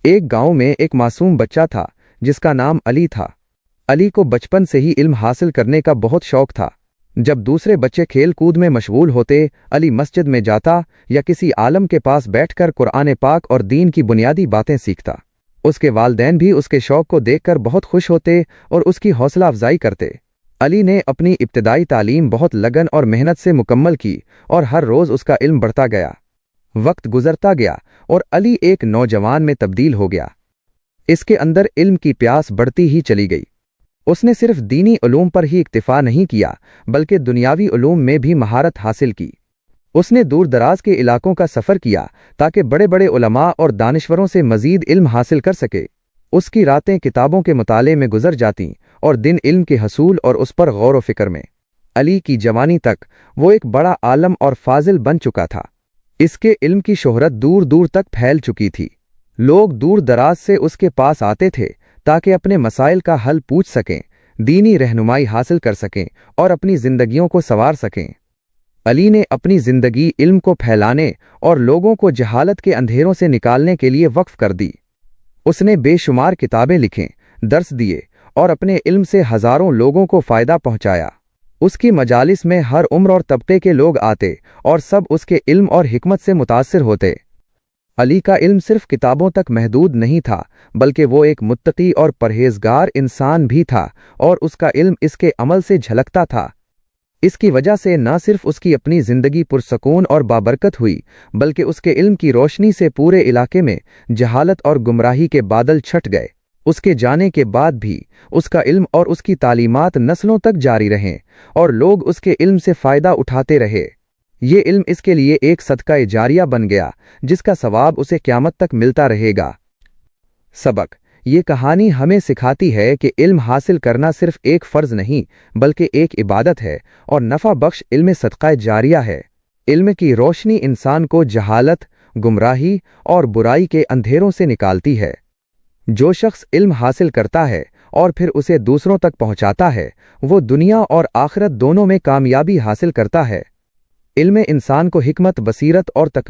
ایک گاؤں میں ایک معصوم بچہ تھا جس کا نام علی تھا۔ علی کو بچپن سے ہی علم حاصل کرنے کا بہت شوق تھا۔ جب دوسرے بچے کھیل کود میں مشغول ہوتے، علی مسجد میں جاتا یا کسی عالم کے پاس بیٹھ کر قرآن پاک اور دین کی بنیادی باتیں سیکھتا۔ اس کے والدین بھی اس کے شوق کو دیکھ کر بہت خوش ہوتے اور اس کی حوصلہ افزائی کرتے۔ علی نے اپنی ابتدائی تعلیم بہت لگن اور محنت سے مکمل کی اور ہر روز اس کا علم بڑھتا گیا۔ وقت گزرتا گیا اور علی ایک نوجوان میں تبدیل ہو گیا۔ اس کے اندر علم کی پیاس بڑھتی ہی چلی گئی۔ اس نے صرف دینی علوم پر ہی اکتفا نہیں کیا بلکہ دنیاوی علوم میں بھی مہارت حاصل کی۔ اس نے دور دراز کے علاقوں کا سفر کیا تاکہ بڑے بڑے علماء اور دانشوروں سے مزید علم حاصل کر سکے۔ اس کی راتیں کتابوں کے مطالعے میں گزر جاتیں اور دن علم کے حصول اور اس پر غور و فکر میں۔ علی کی جوانی تک وہ ایک بڑا عالم اور فاضل بن چکا تھا۔ اس کے علم کی شہرت دور دور تک پھیل چکی تھی۔ لوگ دور دراز سے اس کے پاس آتے تھے تاکہ اپنے مسائل کا حل پوچھ سکیں، دینی رہنمائی حاصل کر سکیں اور اپنی زندگیوں کو سنوار سکیں۔ علی نے اپنی زندگی علم کو پھیلانے اور لوگوں کو جہالت کے اندھیروں سے نکالنے کے لیے وقف کر دی۔ اس نے بے شمار کتابیں لکھیں، درس دیے اور اپنے علم سے ہزاروں لوگوں کو فائدہ پہنچایا۔ اس کی مجالس میں ہر عمر اور طبقے کے لوگ آتے اور سب اس کے علم اور حکمت سے متاثر ہوتے۔ علی کا علم صرف کتابوں تک محدود نہیں تھا بلکہ وہ ایک متقی اور پرہیزگار انسان بھی تھا، اور اس کا علم اس کے عمل سے جھلکتا تھا۔ اس کی وجہ سے نہ صرف اس کی اپنی زندگی پرسکون اور بابرکت ہوئی بلکہ اس کے علم کی روشنی سے پورے علاقے میں جہالت اور گمراہی کے بادل چھٹ گئے۔ اس کے جانے کے بعد بھی اس کا علم اور اس کی تعلیمات نسلوں تک جاری رہیں اور لوگ اس کے علم سے فائدہ اٹھاتے رہے۔ یہ علم اس کے لیے ایک صدقہ جاریہ بن گیا جس کا ثواب اسے قیامت تک ملتا رہے گا۔ سبق: یہ کہانی ہمیں سکھاتی ہے کہ علم حاصل کرنا صرف ایک فرض نہیں بلکہ ایک عبادت ہے اور نفع بخش علم صدقہ جاریہ ہے۔ علم کی روشنی انسان کو جہالت، گمراہی اور برائی کے اندھیروں سے نکالتی ہے۔ جو شخص علم حاصل کرتا ہے اور پھر اسے دوسروں تک پہنچاتا ہے، وہ دنیا اور آخرت دونوں میں کامیابی حاصل کرتا ہے۔ علم انسان کو حکمت، بصیرت اور تقوی